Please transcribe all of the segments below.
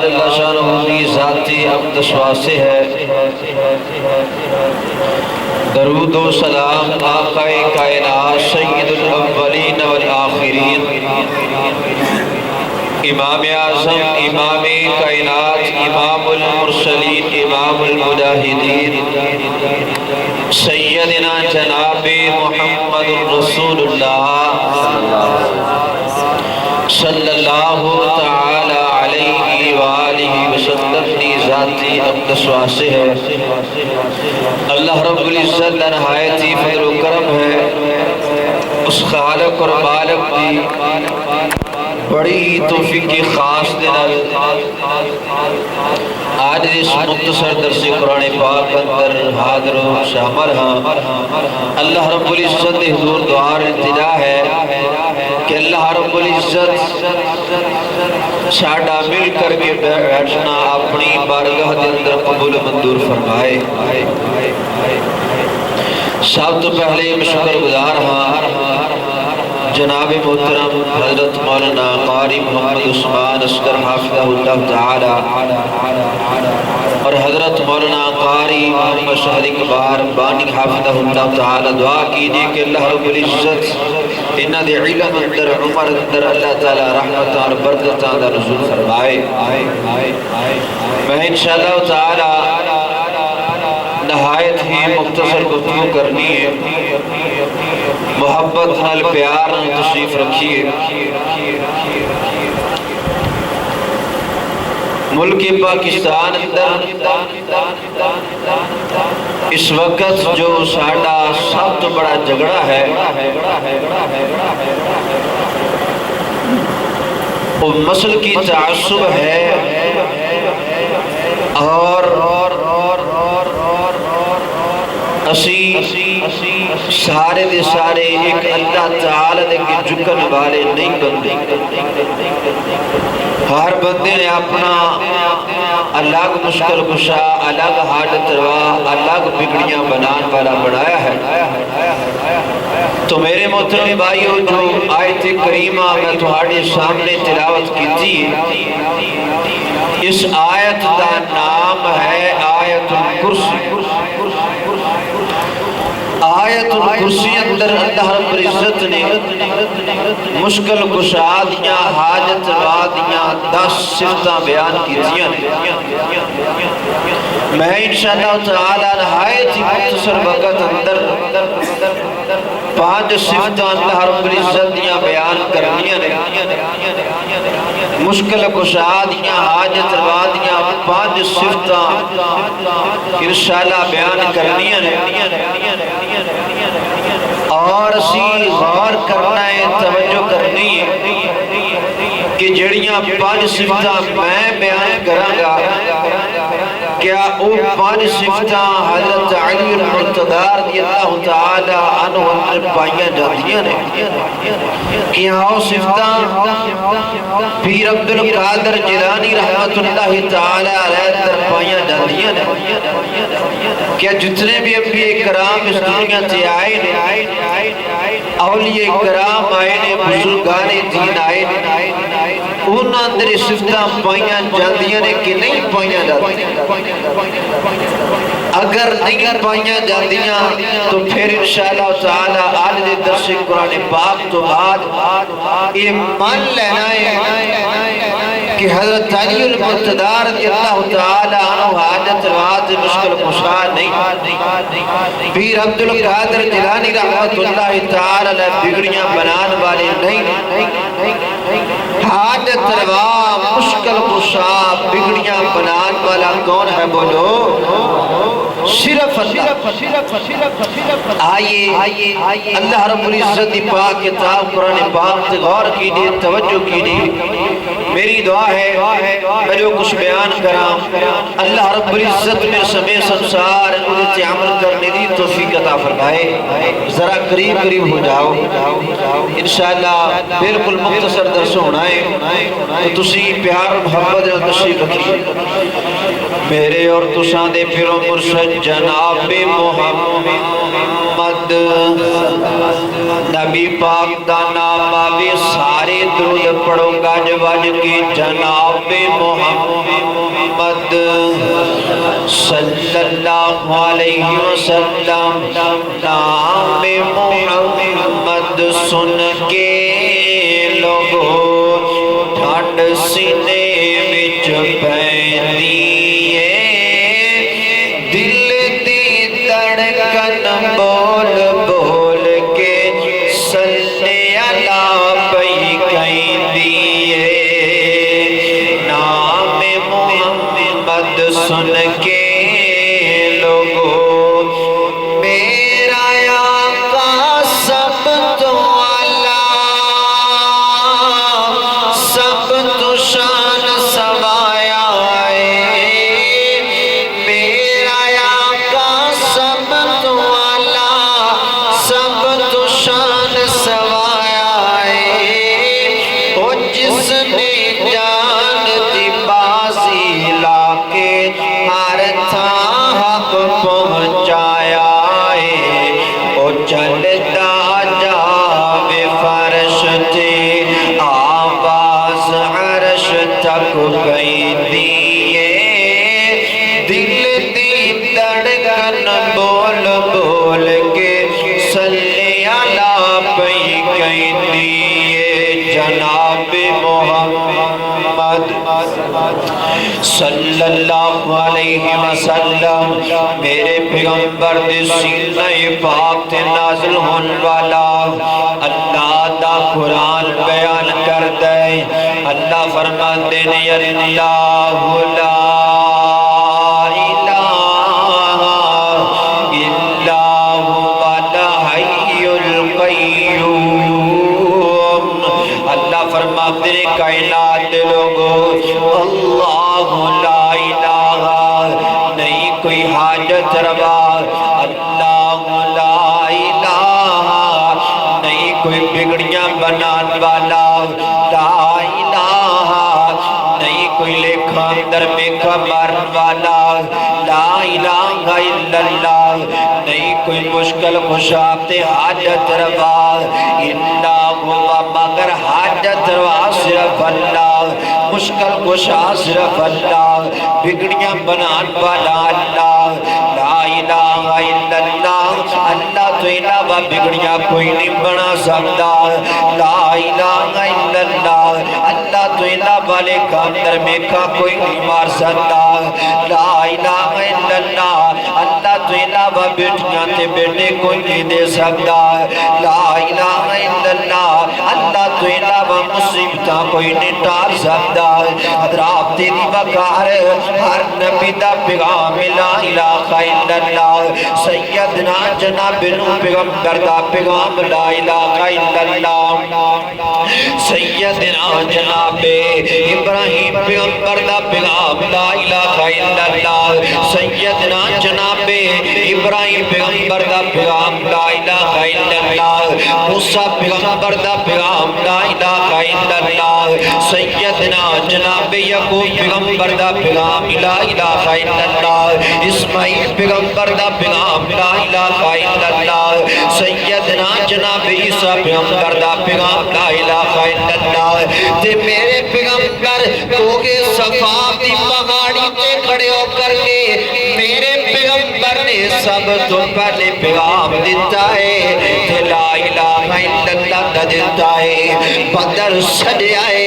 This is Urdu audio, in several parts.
اللہ شانہ کی ذاتی اقدس واسطے ہے۔ درود و سلام آقا کائنات سید الاولین والآخرین، امام اعظم، امام کائنات، امام المرسلین، امام المجاہدین، سیدنا جناب محمد رسول اللہ صلی اللہ تعالی علیہ وآلہ وسلم کی ذاتی اقدس واسطے ہے۔ اللہ رب العزت نہایت ہی فضل و کرم ہے، اس خالق اور مالک کی بڑی توفیق کی خاص دنال آج اس مختصر درس قرآن پاک اندر حاضر و شامل ہاں۔ اللہ رب العزت حضور دعا التجا ہے کہ اللہ رب العزت ساڈا مل کر کے بیٹھنا اپنی بارگاہ کے اندر قبول منظور فرمائے۔ سب تو پہلے میں شکر گزار ہاں جناب محترم حضرت مولانا قاری محمد عثمان اصغر حافظہ اللہ تعالی اور حضرت مولانا قاری محمد شہر اقبال بانی حافظہ اللہ تعالی دعا کیجئے کہ اللہ رب العزت انہاں دے علم اندر عمر اندر اللہ تعالی رحمت اور برکتاں دا نزول فرمائے۔ میں انشاءاللہ تعالی نہایت ہی مختصر گفتگو کرنی ہے، محبت نال پیار نال تشریف رکھیے۔ ملک پاکستان اندر اس وقت جو ساڈا سب تو بڑا جھگڑا ہے وہ مسل کی تعصب ہے، اور اسی سارے دے سارے ایک اللہ تعالیٰ دے کے جھکن والے نہیں بندے۔ ہر بندے نے اپنا الگ مشکل کشا، الگ حاجت روا، الگ بگڑیاں بنان والا بنایا ہے۔ تو میرے محترم بھائیو، جو آیت کریمہ میں تمہارے سامنے تلاوت کی تھی، اس آیت کا نام ہے آیت الکرسی۔ آیت الکرسی اندر اللہ رب العزت نے مشکل کشا دیاں، حاجت روا دیاں 10 صفتاں بیان کی دیاں۔ میں انشاءاللہ تعالی نہایت ہی مختصر وقت اندر 5 صفتاں اللہ رب العزت دیاں بیان کرنیاں نے۔ مشکل کشا دیاں، حاجت روا دیاں 5 صفتاں انشاءاللہ بیان کرنیاں نے، اور اسی غور کرنا ہے، توجہ کرنی ہے کہ جڑیاں 5 صفتاں میں بیان کراں گا، کیا او 5 صفتاں حضرت علی المرتضی رضی اللہ تعالی عنہ اندر پائیاں جاتیاں نے؟ کیا او صفتاں پیر عبد القادر جیلانی رحمت اللہ تعالی علیہ اندر پائیاں جاتیاں نے؟ کیا جتنے بھی انبیاء کرام اس دنیا سے آئے نے، اولیاء کرام آئے نے، بزرگان دین آئے نے، انہاں اندر صفتاں پائیاں جاندیاں نے کہ نہیں پائیاں جاندیاں؟ اگر نہیں پائیاں جاندیاں تو پھر انشاءاللہ تعالی آج دے درس قرآن پاک تو بعد یہ مان لینا ہے کہ حضرت علی المرتضی رضی اللہ تعالی عنہ حاجت روا سے مشکل کشا نہیں، پیر عبد القادر جیلانی رحمت اللہ تعالی علیہ بگڑیاں بنان والے نہیں، حاجت روا مشکل کشا بگڑیاں بنان والا کون ہے بولو؟ صرف اللہ۔ آئیے اللہ رب العزت دی پاک کتاب قرآن پاک سے غور کیجئے، توجہ کیجئے۔ میری دعا ہے میں جو کچھ بیان کراں اللہ رب العزت میں سمیں سنسار انہوں عمل کرنے دی توفیق عطا فرمائے۔ ذرا قریب قریب ہو جاؤ، انشاءاللہ بالکل مختصر درس ہونا ہے، تو تسی پیار و محبت اور تشریف رکھیے۔ میرے اور تساں دے پیرو مرشد جناب محمد نبی پاک دا نام آوے، سارے درود پڑھو گا جواج کی جناب محمد محمد صلی اللہ علیہ وسلم نام محمد سن کے لوگو ٹھنڈ سینے وچ پیندی ہے دل دی دھڑکن بول بول کے صلی اللہ پئی کہندی ہے نام محمد سن کے صلی اللہ علیہ وسلم میرے پیغمبر دے سینہ پاک تے نازل ہون والا اللہ دا قرآن بیان کر دے اللہ فرماتے نے اللہ لا الہ الا هو الحی القیوم اللہ فرماتے نے کائنات دے لوگو اللہ لا الہ نہیں کوئی حاجت روا اللہ لا الہ نہیں کوئی بگڑیاں بنان والا لا الہ نہیں کوئی لکھا اندر میں مارن والا لا الہ الا اللہ نہیں کوئی مشکل خوشابتے حاجت روا اللہ ہوا مگر حاجت روا صرف اللہ مشکل خوشا صرف اللہ بگڑیاں بنان والا اللہ لا الہ الا اللہ اللہ تو علاوہ بگڑیاں کوئی نہیں بنا سکتا لا الہ الا اللہ اللہ تو علاوہ لکھا اندر میں کوئی نہیں مار سکتا لا الہ الا اللہ اللہ تو علاوہ بیٹیاں تے بیٹے کوئی نہیں دے سکتا لا الہ الا اللہ اللہ تو علاوہ مصیبتاں کوئی نہیں ٹال سکتا حضرات تیری وقار ہر نبی دا پیغام لا الہ الا اللہ سیدنا جناب نو پیغمبر دا پیغام لا الہ الا اللہ سیدنا جناب ابراہیم پیغمبر دا پیغام لا الہ الا اللہ سیدنا جناب ابراہیم پیغمبر دا پیغام لا الہ الا اللہ موسیٰ پیغمبر دا پیغام لا الہ الا اللہ سیدنا جناب یعقوب پیغمبر دا پیغام لا الہ الا اللہ اسماعیل پیغمبر دا پیغام لا الہ الا اللہ سیدنا جناب عیسیٰ پیغمبر دا پیغام لا الہ الا اللہ تے میرے پیغمبر کوگے صفا دی پہاڑی تے کھڑے ہو کر کے میرے پیغمبر نے سب تو پہلے پیغام دیتا ہے تے لا الہ الا اللہ دا دیتا ہے بدر سجائے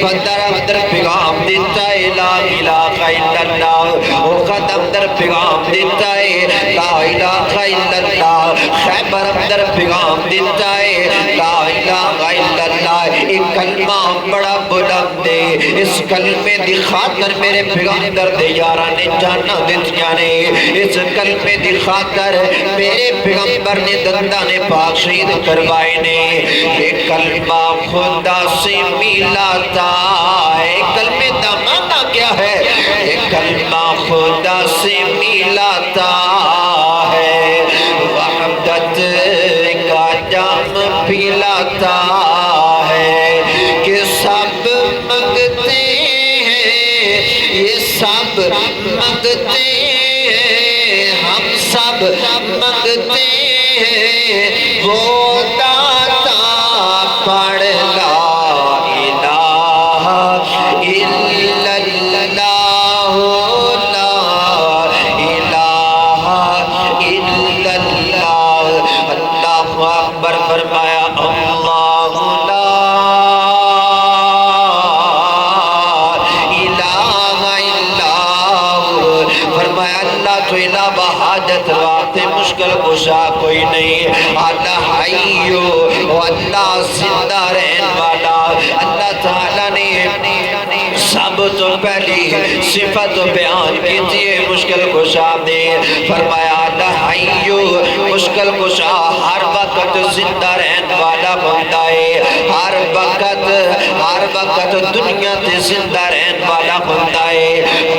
بدر اندر پیغام دیتا ہے لا الہ الا اللہ اوقات اندر پیغام دیتا ہے لا الہ الا اللہ خیبر اندر پیغام دیتا ہے لا الہ الا اللہ ایک کلمہ بڑا بلند ہے اس کلمے دی خاطر میرے پیغمبر دے یارہ نے جانا دیتیاں نے اس کلمے دی خاطر میرے پیغمبر نے دندہ نے پاک شہید کروائے نے ایک کلمہ خدا سے ملاتا ہے کلمے دا معنی کیا ہے ایک کلمہ خدا سے ملاتا ہے وحدت کا جام پلاتا ہے کہ سب منگتے ہیں یہ سب منگتے ہیں ہم سب منگتے ہیں وہ داتا پڑھ لا الہ الا اللہ تو علاوہ حاجت رات مشکل کشا کوئی نہیں. اللہ حیو اللہ زندہ رہن والا. اللہ تعالیٰ نے سب تو پہلی صفت بیان کی تھی مشکل کشا نے. فرمایا اللہ حیو مشکل کشا ہر وقت زندہ رہن والا بندہ ہے. ہر وقت دنیا تے زندہ رہن والا بندہ ہے.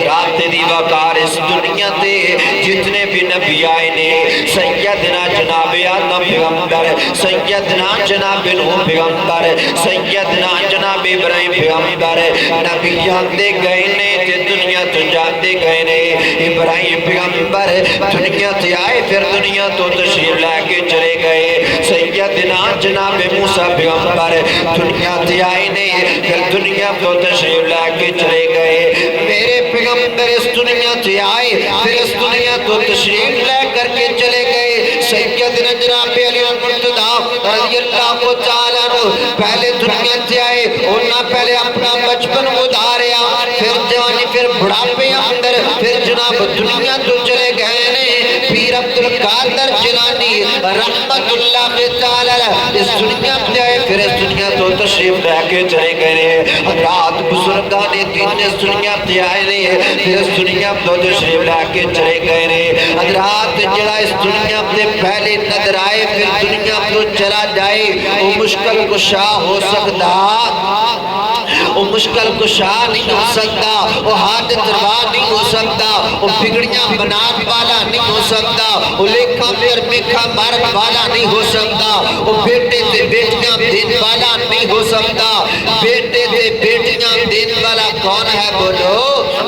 رات دی وقار اس دنیا تے جتنے بھی نبی آئے نے سیدنا جناب آدم پیغمبر, سیدنا جناب نوح پیغمبر, سیدنا جناب ابراہیم پیغمبر نبی جاندے گئے نے تے دنیا تو جاندے گئے نے. ابراہیم پیغمبر دنیا تے آئے پھر دنیا تو تشریف لے کے چلے گئے. سیدنا جناب موسیٰ پیغمبر دنیا تے آئے نے پھر دنیا تو تشریف لے کے چلے گئے. میرے پیغمبر اس دنیا تے آئے پھر اس دنیا تو تشریف لے کر کے چلے گئے. سیدنا جناب علی المرتضیٰ رضی اللہ تعالیٰ عنہ پہلے دنیا تے آئے, انہاں پہلے اپنا بچپن گزاریا, پھر جوانی, پھر بڑھاپے اندر, پھر جناب دنیا تو چلے گئے نے. پیر عبدالقادر جیلانی رحمت اللہ تعالیٰ اس دنیا تے آئے پھر اس دنیا تو تشریف لے کے چلے گئے نے. رات بزرگان دین اس دنیا تے آئے نے پھر اس دنیا تو تشریف لے کے چلے گئے نے. رات جڑا اس دنیا تے پہلے نظر آئے پھر دنیا تو چلا جائے وہ مشکل کشا ہو سکتا, وہ مشکل کشا نہیں ہو سکتا, وہ حاجت روا نہیں ہو سکتا, وہ بگڑیاں بنان والا نہیں ہو سکتا, وہ لکھا پھر مکھا مارن والا نہیں ہو سکتا, وہ بیٹے تے بیٹیاں دین والا نہیں ہو سکتا. بیٹے تے بیٹیاں دین والا کون ہے بولو؟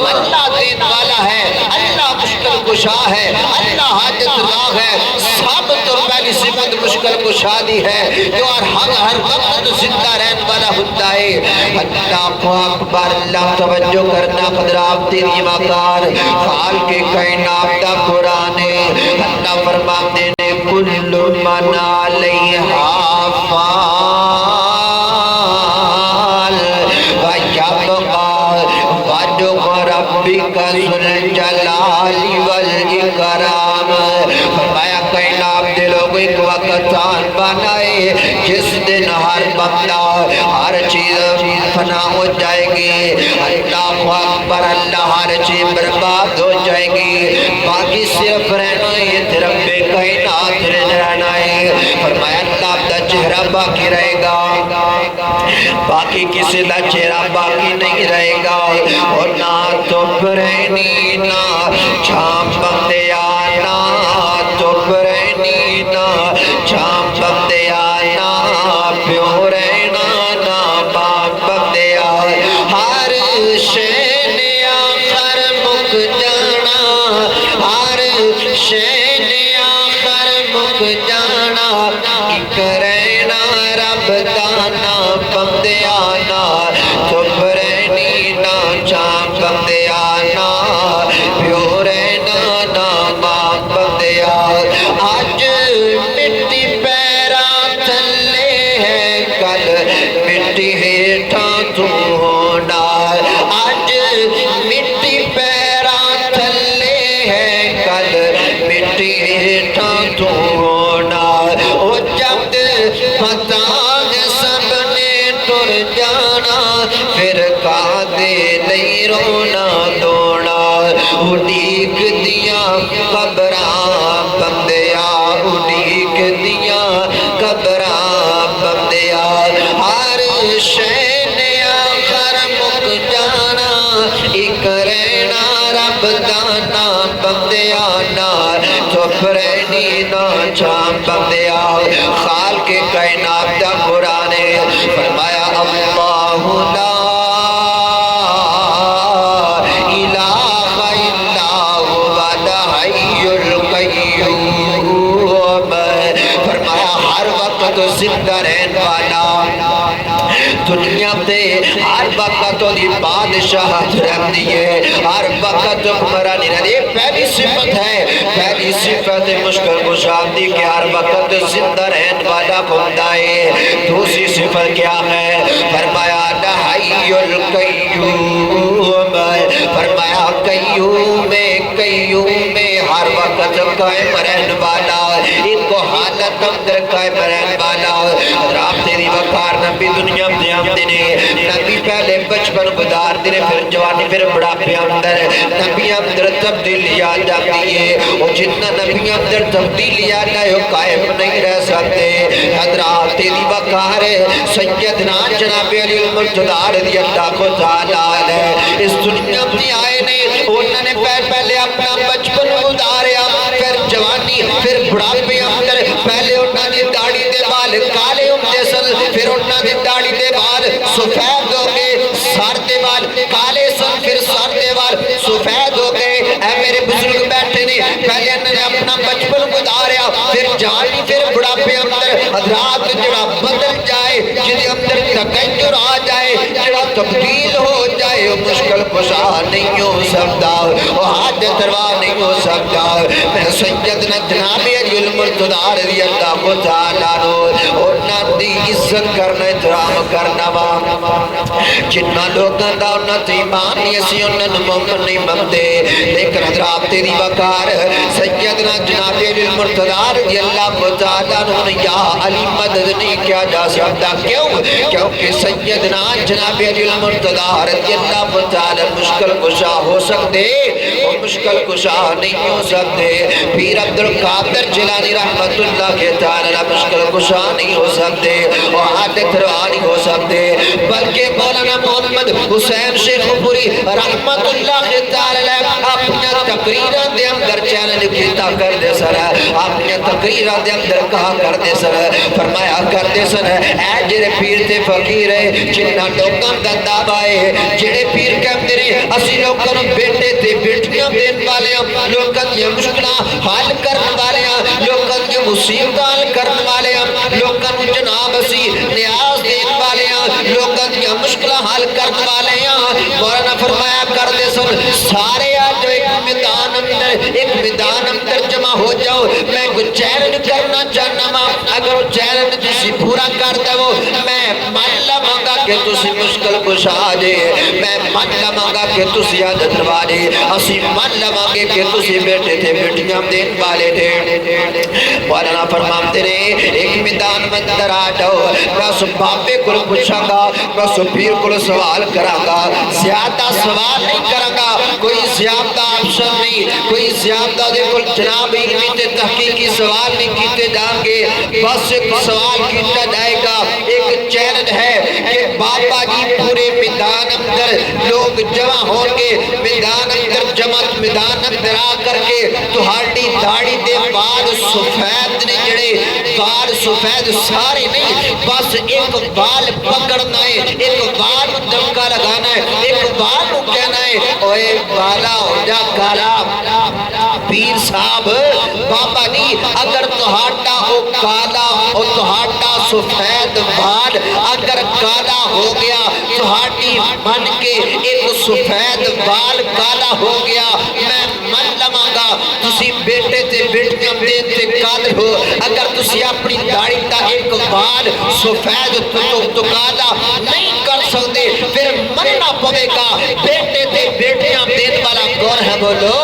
اللہ دین والا ہے, اللہ مشکل کشا ہے, اللہ حاجت روا ہے. سب تو پہلی صفت مشکل کشا دی ہے جو ہر وقت زندہ رہن والا ہوتا ہے. اللہ اکبر, اللہ توجہ کرنا حضرات تیری وقار خالق کائنات دا قرآن ہے. اللہ فرماتے نے کل من علیہا فان ویبقى وجه ربك ذو الجلال والإکرام. فرمایا کائنات دے لوگ ایک وقت آن بنائے جس دن ہر بندہ ہر چیز فنا ہو جائے گی. اللہ اکبر, اللہ ہر چیز برباد ہو جائے گی, باقی صرف رہنا ہے رب کائنات رہنا ہے. فرمایا اللہ دا چہرہ باقی رہے گا, باقی کسی دا چہرہ باقی نہیں رہے گا. اور نہ تو پرینی نہ چھام بندے آنا, تو پرینی نہ چھام بندے آنا, پیو رہنا نہ باپ بندے آنا. ہر شین آخر مک جانا, ہر شین آخر مک جانا, ایک رہنا رب دانا بندے آنا, تو پرینی نہ چھام بندے آنا, پیو رہنا نہ باپ بندے آنا. آج مٹی پیرا تھلے ہے کل مٹی ہیٹھاں تو ہونا, آج مٹی پیرا تھلے ہے کل مٹی ہیٹھاں تو ہونا. او جب پتاگ سب نے ٹر جانا پھر کا دے نہیں رونا دونا. اڈیک دیا قبراں بندیا, اڈیک دیا قبراں بندیا, ہر شین آخر مک جانا, ایک رہنا رب دانا بندیا نا, تو پرینی نا چھام بندیا. خالق کائنات دا قرآن ہے. فرمایا اللہ لا الہ الا هو الحی القیوم. فرمایا ہر وقت زندہ رہن والا, دنیا تے ہر وقت دی بادشاہت رہتی ہے, ہر وقت حکمرانی رہتی ہے. پہلی صفت ہے, پہلی صفت مشکل کشا دی کہ ہر وقت زندہ رہن والا بندہ ہے. دوسری صفت کیا ہے؟ فرمایا الحی القیوم. فرمایا قیوم ہر وقت قائم رہن والا ایک کو حالت اندر قائم رہن والا حضرات تیری وقار نبی دنیا میں آمدے نے نبی پہلے بچپن گزار دینے پھر جوانی پھر بڑھاپے اندر نبی اندر تبدیلی آ جاتی ہے اور جتنا نبی اندر تبدیلی آ جائے وہ قائم نہیں رہ سکتے حضرات تیری وقار سیدنا جناب علی المرتضی رضی اللہ تعالیٰ ہے اس دنیا میں آئے نہیں انہوں نے پہلے اپنا بچپن گزاریا پھر جوانی پھر بڑھاپے اندر پہلے انہوں نے داڑھی دے بال کالے ہوتے سن پھر انہوں نے داڑھی دے بال سفید ہو گئے سر دے بال کالے سن پھر سر دے بال سفید ہو گئے اے میرے بزرگ بیٹھے نے پہلے انہوں نے اپنا بچپن گزاریا پھر جوانی پھر بڑھاپے اندر حضرات جڑا بدل جائے جنہیں اندر تغیر آ جائے جڑا تبدیل ہو جائے وہ مشکل کشا نہیں ہو سکتا وہ حاجت روا نہیں ہو سکتا میں سیدنا جناب علی المرتضی رضی اللہ تعالیٰ اور نادی عزت کرنا احترام کرنا جنہ لوگاں دا انہاں تے ایمان نہیں اسی انہاں نوں مومن نہیں منتے لیکن حضرات تیری وقار سیدنا جناب علی المرتضی رضی اللہ تعالیٰ نے یا علی مدد نہیں کیا جا سکتا کیوں کیونکہ سیدنا جناب علی المرتضی رضی اللہ تعالیٰ مشکل کشا ہو سکتے اور مشکل کشا نہیں ہو سکتے پیر عبدالقادر جیلانی رحمت اللہ کے تعالیٰ مشکل کشا نہیں ہو سکتے اور حادث روا نہیں ہو سکتے بلکہ مولانا محمد حسین شیخ پوری رحمت اللہ کے تعالیٰ اپنے تقریرہ دے اندر چیلنج کیتا کر دے سر اپنے تقریرہ دے اندر کہا کر دے سر فرمایا کر دے سر اے جڑے پیر تے فقیر ہے جنہ لوگاں دا دعویٰ ہے جڑے پیر کے اندر اسی لوگاں بیٹے تے بیٹیاں دین والے لوگاں یہ مشکلہ حال کرنے والے لوگاں یہ مصیبت حال کرنے والے لوگاں جناب اسی نیاز دین والے لوگاں یہ مشکلہ حال کرنے والے مولانا فرمایا کر دے سن سارے آج ایک میدان اندر جمع ہو جاؤ میں کوئی چیلنج کرنا چاہنا ماں اگر وہ چیلنج تسی پورا کر دو میں مان لواں کہ تسی مشکل کشا آجے میں مان لواں کہ تسی عادت روا دے اسی مان لواں کہ تسی بیٹے تھے بیٹیاں دین والے تھے مولانا فرماتے رہے ایک میدان مندر آ جاؤ میں اس بابے کو پوچھاں گا میں اس پیر کو سوال کراں گا زیادہ سوال نہیں کراں گا کوئی زیادہ آپشن نہیں کوئی زیادہ دیکھو جناب علمی تے تحقیقی سوال نہیں کیتے جائیں گے بس ایک سوال کیتا جائے گا ایک چیلنج ہے کہ بابا جی پورے میدان اندر لوگ جمع ہوں گے میدان اندر جمع میدان اندر آ کر کے تہاڑی داڑھی دے بال سفید نے جڑے بال سفید سارے نہیں بس ایک بال پکڑنا ہے ایک بال دمکا لگانا ہے ایک بال کو کہنا ہے اوے بالا ہو جا کالا پیر صاحب بابا جی اگر تہاڑا ہو کالا اور تہاڑا سفید بال اگر کالا ہو گیا تہاڑی من کے ایک سفید بال کالا ہو گیا میں من لواں گا تسی بیٹے تے بیٹیاں تے قادر ہو اگر تسی اپنی داڑھی دا ایک بال سفید تو کالا نہیں کر سکتے پھر مننا پڑے گا بیٹے تے بیٹیاں دین والا کون ہے بولو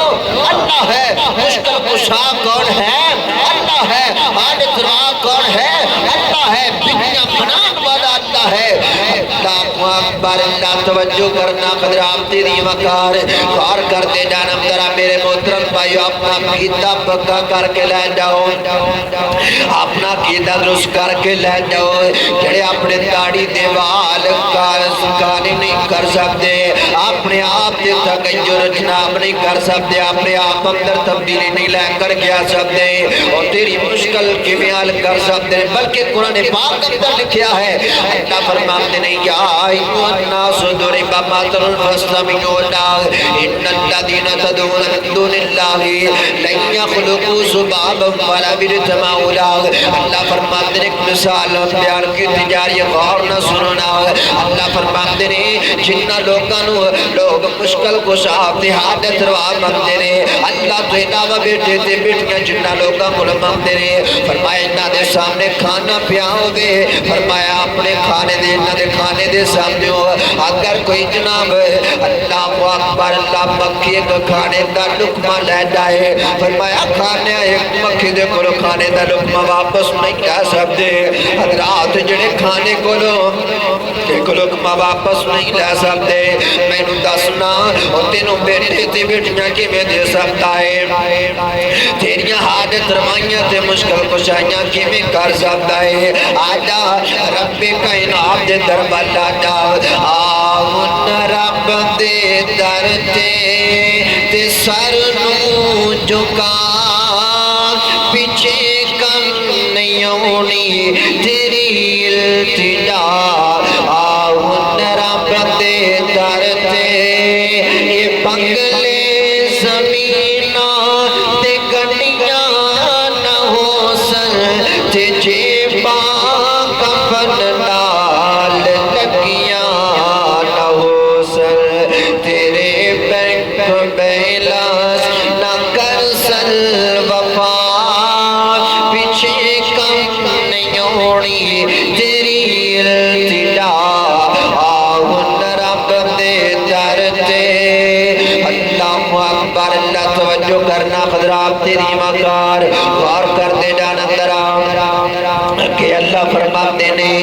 اللہ ہے مشکل کشا کون ہے اللہ ہے حادث روا کون ہے اللہ ہے بگیاں بنان والا اللہ ہے اللہ اکبر اللہ توجہ کرنا حضرات تیری وقار غور کرتے جانم ذرا میرے محترم بھائیو اپنا عقیدہ پکا کر کے لے جاؤ اپنا عقیدہ درست کر کے لے جاؤ جڑے اپنے داڑھی دے وال کالے نہیں کر سکتے اپنے آپ سے تغیر جناب نہیں کر سکتے اپنے آپ اندر تبدیلی نہیں لے کر کے آ سکتے اور تیری مشکل کی حل کر سکتے بلکہ قرآن پاک اندر لکھیا ہے اللہ فرماتے نہیں یا ایھا الناس ضرب مثل فاستمعوا ان الذين تدعون من دون الله لن يخلقوا ذبابا ولا اجتمعوا له اللہ فرماتے ہیں ایک مثال بیان کی تجاری غور نہ سننا اللہ فرماتے ہیں جنہ لوگ مشکل کشا حادث روا منگتے ہیں اللہ تو علاوہ بیٹے تے بیٹیاں جنہ لوگوں کو منگتے ہیں فرمایا انہاں دے سامنے کھانا پیا ہوگے فرمایا اپنے کھانے دے انہاں دے کھانے دے سامنے ہو اگر کوئی جناب اللہ اکبر اللہ مکھی ایک کھانے دا لقمہ لے جائے فرمایا کھانے ایک مکھی دے کولو کھانے دا لقمہ واپس نہیں کہہ سکتے حضرات جڑے کھانے کولو ایک لقمہ واپس نہیں لے سکتے میں نو دسنا اور تینوں بیٹے تے بیٹیاں کی میں دے سکتا ہے تیریاں حاجت روائیاں تے مشکل کشائیاں کی میں کر سکتا ہے آجا رب کائنات دے دربار آجا آون رب دے در تے سر نو جھکا پیچھے کم نہیں ہونی تیری التجا آون رب دے در تے یہ بنگلے زمینہ تے گنیاں نہ ہو سن تے جیبا کفن نال لگیاں نہ ہو سن تیرے بینک بیلنس نہ کر سن وفا پیچھے کم نہیں ہونی تیری التجا آون رب دے در تے اللہ اکبر اللہ توجہ کرنا حضرات تیری مکار غور کر دے جان اندرام کہ اللہ فرماتے نے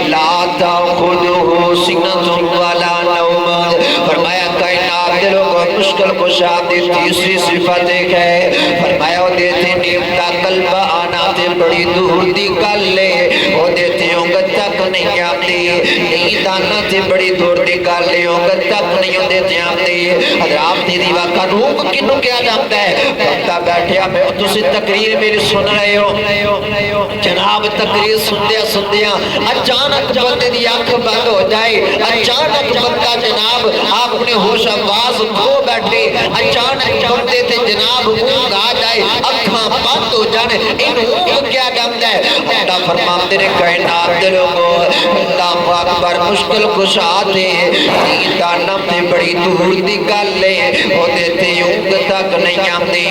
لا تاخذہ سنۃ ولا نوم فرمایا کائنات دے لوگوں مشکل کشا دی تیسری صفت ایک ہے فرمایا وہ دیتے نیمتا قلب آنا تے بڑی دور دی گل لے وہ دیتے اونگت تک نہیں آتی نیند آنا تے بڑی دور دی گل لے اونگت تک نہیں دیتے آتی حضرات تیری واقع روح کنو کیا جاتا ہے وقتا بیٹھے آپ تو سے تقریر میری سن رہے ہو جناب تقریر سندیا اچانک بندے دی آنکھ بند ہو جائے اچانک بندہ جناب آپ نے ہوش آواز کھو بیٹھے اچانک بندے تے جناب اونگ آ جائے اکھاں بند ہو جانے ان اونگ کیا جاتا ہے اللہ فرماتے نے کائنات دے لوگوں اللہ اکبر مشکل کشا دے نیند آنا تے بڑی دور دی گل لے وہ دیتے اونگ تک نہیں آمدی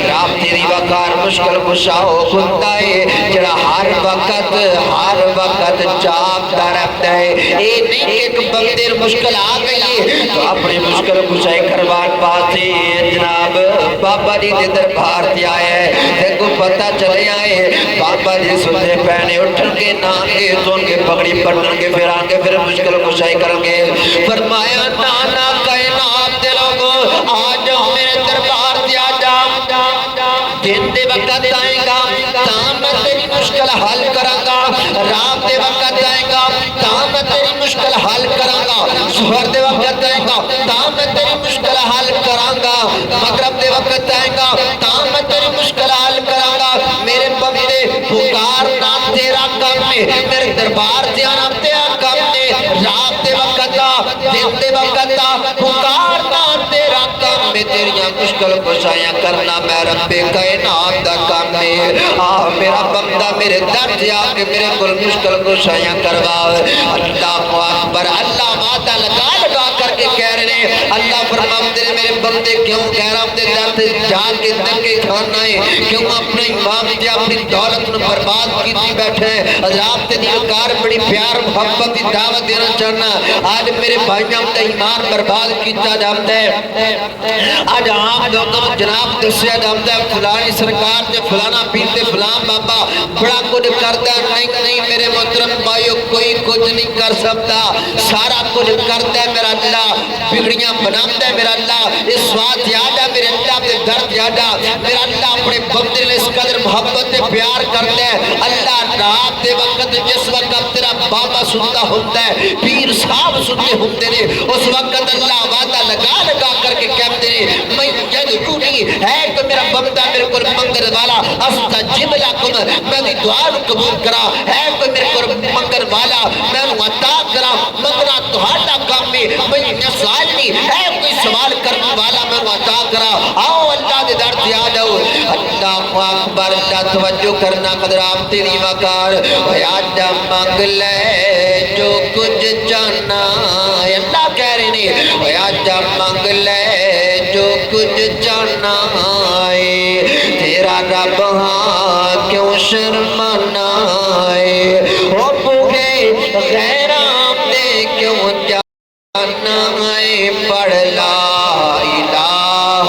رات تیری وقار مشکل کشا ہو خودتا ہے جڑا ہر وقت جاگتا رہتا ہے اے نہیں کہ ایک بندے مشکل آ گئی تو اپنی مشکل کشائی کروان پاتے جناب بابا جی دے دربار دیا ہے دیکھو پتہ چلے آئے بابا جی سننے پہنے اٹھن کے نانگے تو ان کے پگڑی پڑھن کے پھر آنگے پھر مشکل کشائی کریں گے فرمایا نانا کائنات دے لوگوں آج میرے دربار دیا جا دن دے وقت آئیں گا تام تیری مشکل حل کریں گا رات دے وقت آئیں گا تام تیری مشکل حل کریں گا سحر دے وقت آئیں گا تام تیری مشکل حل کریں گا مغرب دے وقت آئیں گا تام تیری مشکل حل کریں گا میرے بندے پکارنا تیرا کام ہے میرے دربار دیا نا تیرا کام ہے رات دے وقت آ دن دے وقت آ پکارنا تیرا کام ہے تیریاں مشکل کشایاں کرنا میں رب کائنات دا کام ہے میرا بندہ میرے درد آ کے میرے کل مشکل کشایاں کروا اللہ اکبر اللہ وعدہ لگا کر کے کہہ رہے ہیں اللہ فرماتے ہیں میرے بندے کیوں کہہ رہا ہوں دے درد جان کے دنگے کھانا ہے کیوں اپنے امام تے اپنی دولت نے برباد کیتی بیٹھے ہیں حضرات تے دیکار بڑی پیار محبت کی دعوت دینا چاہنا آج میرے بھائیوں تے ایمان برباد کیتا جاتا ہے آج عام دوستوں جناب دسیا جاتا ہے فلانی سرکار تے فلانا پیر تے فلان بابا بڑا کچھ کرتا ہے نہیں میرے محترم بھائیو کوئی کچھ نہیں کر سکتا سارا کچھ کرتا ہے میرا اللہ بگڑیاں بناتا ہے میرا اللہ اس سواد یادہ میرے اللہ تے درد یادہ میرا اللہ اپنے بندے نے اس قدر محبت تے پیار کرتا ہے اللہ رات دے وقت جس وقت تیرا بابا سنتا ہوتا ہے پیر صاحب سنتے ہوتے نے اس وقت اللہ وعدہ لگا کر کے کہتے ہیں میں یدعونی ہے کہ میرا بندہ میرے کو منگر والا استجب لکم میں دی دعا قبول کرا ہے کہ میرے کو منگر والا میں انہوں عطا کرا منگنا تہاڈا کام میں سوال نہیں ہے کوئی سوال کرنے والا میں انہوں عطا کرا آؤ اللہ دے در دیا جاؤ اللہ اکبر اللہ توجہ کرنا قدر آپ تیری وقار ویادہ مانگ لے جو کچھ جانا اللہ کہہ رہے نہیں ویادہ مانگ لے جو کچھ جانا ہے تیرا رب ہاں کیوں شرمانا ہے او بوگے غیرام دے کیوں جانا ہے پڑھ لا الہ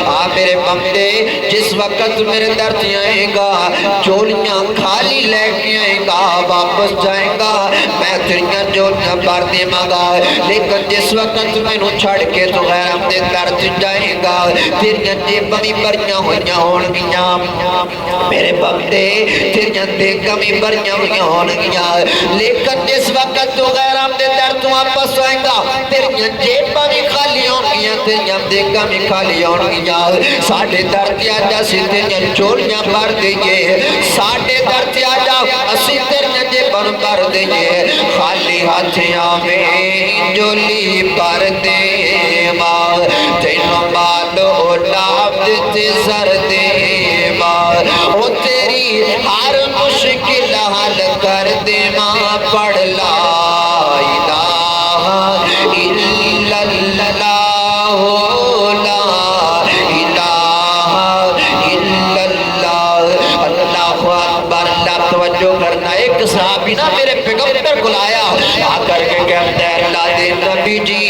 آ میرے بندے جس وقت میرے درد آئے گا چولیاں خالی لے کے آئے گا واپس جائے گا میں تیریاں چولیاں بھر دیواں گا لیکن جس وقت مینوں چھڑ کے تو غیرم دے درد جائے گا تیریاں جیباں بھی بھریاں ہوئیاں ہون گیاں میرے بندے تیریاں جیباں بھی بھریاں ہوئیاں ہون گیاں لیکن جس وقت تو غیرم دے درد واپس آئے گا تیریاں جیباں بھی خالی ہون گیاں تیریاں جیباں بھی خالی ہون گیاں ساڑھے درد آجا سی تیریاں چولیاں بھر دیئے ساڑھے درد آجا اسی تیریاں جیباں بھر دیئے خالی ہاتھیاں میں جولی بھر دے ماں تینوں بالو ڈاب دیتے سر دے ماں او تیری ہر مشکل حل کر دے ماں پڑھ لا الہ الا اللہ لا الہ الا اللہ اللہ اکبر اللہ توجہ کرنا ایک صحابی نا میرے پیغمبر کو لایا آ کر کے کہتا ہے اللہ دے نبی جی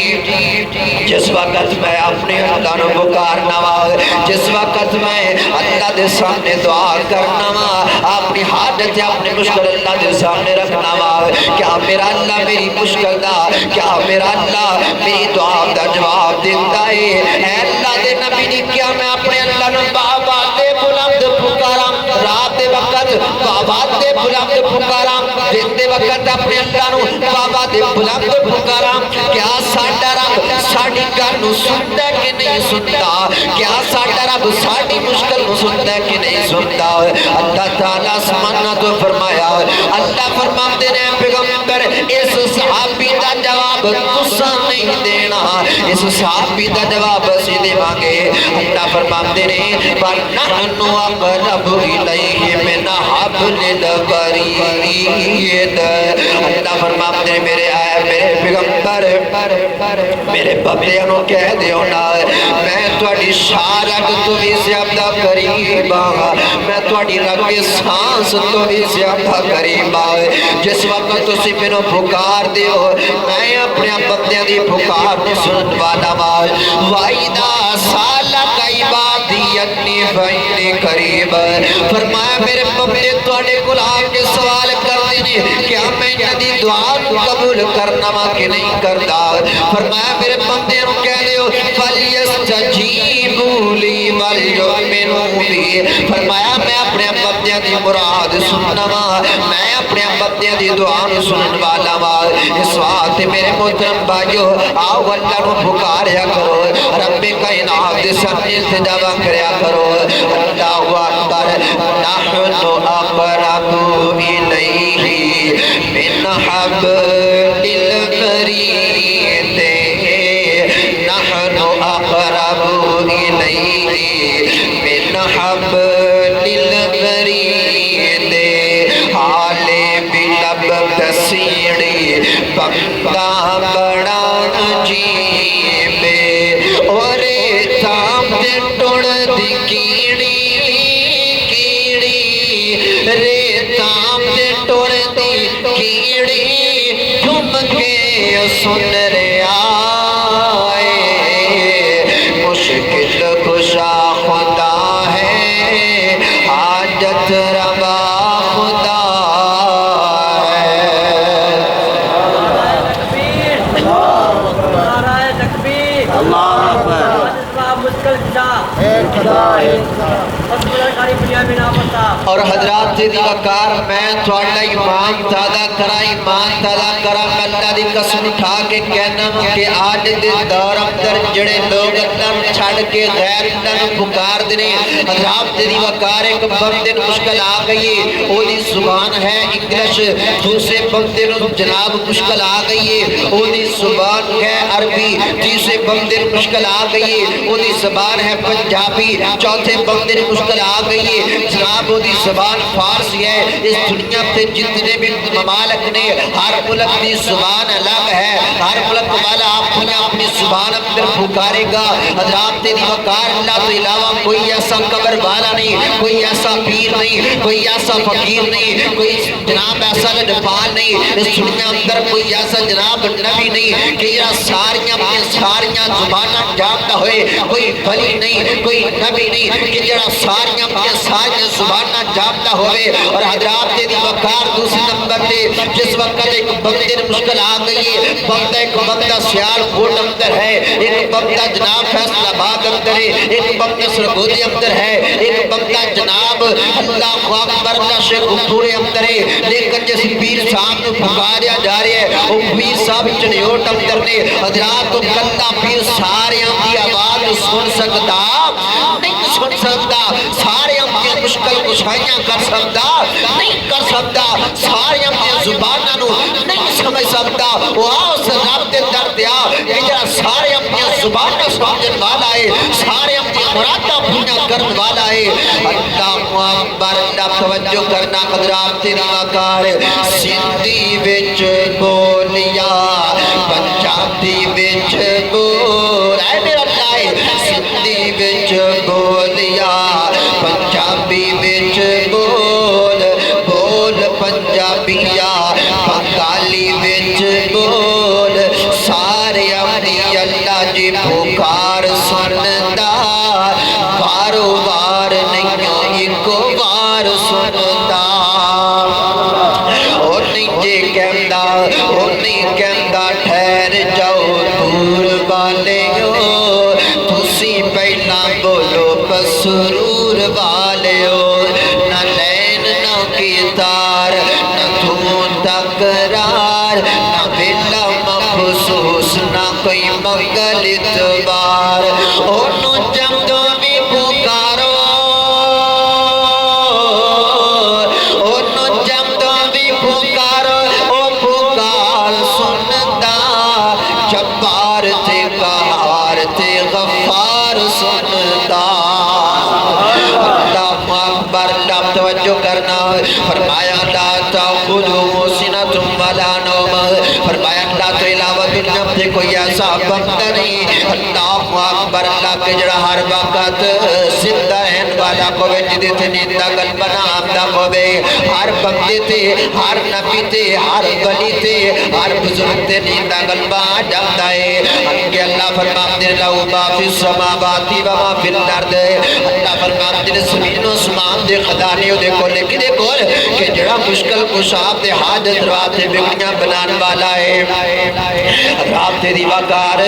جس وقت میں اپنے اللہ نو پکارنا وا جس وقت میں اللہ دے سامنے دعا کرنا وا اپنی حاجت اپنی مشکل اللہ دے سامنے رکھنا وا کیا میرا اللہ میری مشکل دا کیا میرا اللہ میری دعا دا جواب دیتا ہے اے اللہ دے نبی نے کیا میں اپنے اللہ نو بابا دے بلند پکاراں رات دے وقت بابا دے بلند پکاراں دن دے وقت اپنے اللہ نو بابا دے بلند پکاراں کیا ساڈا رب ساڑی گل نو سنتا ہے کہ نہیں سنتا کیا ساڑا رب ساڑی مشکل نو سنتا ہے کہ نہیں سنتا اللہ تعالیٰ سمانا تو فرمایا اللہ فرماتے ہیں پیغمبر اس صحابی دا جواب تسا نہیں دینا اس صحابی دا جواب اسی دے مانگے اللہ فرماتے ہیں وَنَحْنُ أَقْرَبُ إِلَيْهِ مِنْ حَبْلِ الْوَرِيدِ اللہ فرماتے ہیں میرے آئے میرے پیغمبر میرے بندے نو کہہ دیو نا میں تواڈی شارک تو بھی زیادہ قریب ہاں میں تواڈی رگ سانس تو بھی زیادہ قریب ہاں جس وقت تسی مینوں پکار دیو میں اپنے بندیاں دی پکار نو سنن والا وا وَإِذَا سَأَلَكَ عِبَادِي أَنِّي فَإِنِّي قَرِيبٌ فرمایا میرے بندے تواڈے کول آ کے سوال کردے نے کیا میں انہاں دی دعا قبول کرنا وا کہ نہیں کردا فرمایا میرے بندے نو کہہ دیو فَلْيَسْتَجِيبُوا لِي وَلْيُؤْمِنُوا بِي فرمایا میں اپنے بندیاں دی مراد سننا وا میں اپنے بندیاں دی دعا نو سنن والا وا اس واسطے میرے محترم بھائیو آؤ اللہ نو پکاریا کرو رب کائنات دے سامنے التجا کریا کرو اللہ اکبر نحن اقرب الیہ من حبل الورید نحن اقرب الیہ من حبل الورید حال بلب بسیڑی بندہ بڑا عجیب اور تام دے ٹوڑ دی کیڑی رے تام دے ٹوڑ دی کیڑی جھم کے سن رے آئے مشکل کشا خدا ہے حاجت روا خدا ہے تکبیر اللہ مشکل اور حضرات دی وقار میں تھوڑا ایمان تازہ کرا میں اللہ دی قسم اٹھا کے کہنا کہ آج دے دور اندر جڑے لوگ اللہ چھڑ کے غیر اللہ پکار دینے حضرات دی وقار ایک بندے مشکل آ گئی او دی زبان ہے انگلش دوسرے بندے جناب مشکل آ گئی او دی زبان ہے عربی تیسرے بندے مشکل آ گئی او دی زبان ہے پنجابی چوتھے بندے مشکل آ گئی جناب وہ دی زبان فارسی ہے اس دنیا پہ جتنے بھی ممالک نے ہر ملک دی زبان الگ ہے ہر ملک والا اپنی زبان اندر پکارے گا حضرات تیری وقار اللہ تو علاوہ کوئی ایسا قبر والا نہیں، کوئی ایسا پیر نہیں، کوئی ایسا فقیر نہیں، کوئی جناب ایسا لڈپال نہیں، اس دنیا اندر کوئی ایسا جناب نبی نہیں کہ یہ ساریاں زباناں جانتا ہوئے، کوئی ولی نہیں، کوئی نبی نہیں کہ جڑا ساریاں زباناں جانتا ہوئے۔ اور حضرات تیری وقار دوسری نمبر تے جس وقت ایک بندے مشکل آ گئی ہے، بندہ ایک بندہ سیال کوٹ اندر ہے، ایک بندہ جناب فیصل آباد اندر ہے، ایک بندہ سرگودی اندر ہے، ایک بندہ جناب اللہ اکبر اللہ شیخ پورے اندر ہے، لیکن جس پیر صاحب نے پکاریا جا رہے ہیں وہ پیر صاحب چنیوٹ اندر نے حضرات تو کلہ پیر سارے ہم کی آواز سن سکتا نہیں، سن سکتا سارے ہم کی مشکل کشائیاں کر سکتا نہیں، کر سکتا سارے ہم کی زبانہ نو نہیں سمجھ سکتا۔ وہ اس رب دے در دیا کہ جہاں سارے ہم کی زبانہ سمجھن والا ہے، سارے ہم کی مرادہ بھونا کرن والا ہے۔ اللہ اکبر اللہ توجہ کرنا قدرات تیری وقار سندھی وچ بولیا پنجابی وچ بول اے میرا لائے سندھی وچ بولیا پنجابی وچ بول بول پنجابیا بنگالی وچ بول سارے اپنی اللہ جی پکار سندا بارو بار نہیں ایک بار سندا۔ اور نہیں جے کہندا اور نہیں کہندا ٹھہر جاؤ دور والے ہو تسی پہلا بولو بسرور والے ہو، نہ لین نہ کتار نہ دھون تکرار نہ بلا مخصوص نہ کوئی مغل اتبار۔ انہوں جمدوں بھی پکارو انہوں جمدوں بھی پکارو او پکار سندا جبار تے قہار تے غفار سندا۔ اللہ اکبر اللہ توجہ کرنا فرمایا لا تأخذہ سنۃ ولا نوم، فرمایا اللہ تو علاوہ دنیا میں کوئی ایسا بندہ نہیں اللہ اکبر اللہ کے جڑا ہر وقت زندہ رہن والا کوئی جدے تے نیندہ قلب نامدہ کوئی ہر بندے تے ہر نبی تے ہر ولی تے ہر بزرگ تے نیندہ قلب جاتا ہے۔ کہ اللہ فرماتے ہیں لہو ما فی السماواتی و ما فی الارض، اللہ فرماتے ہیں زمین و اسمان دے خزانے دے کول لیکن دے کول کہ جڑا مشکل کشاف دے حاجت روا تے بگڑیاں بنان والا ہے۔ رات دی وقار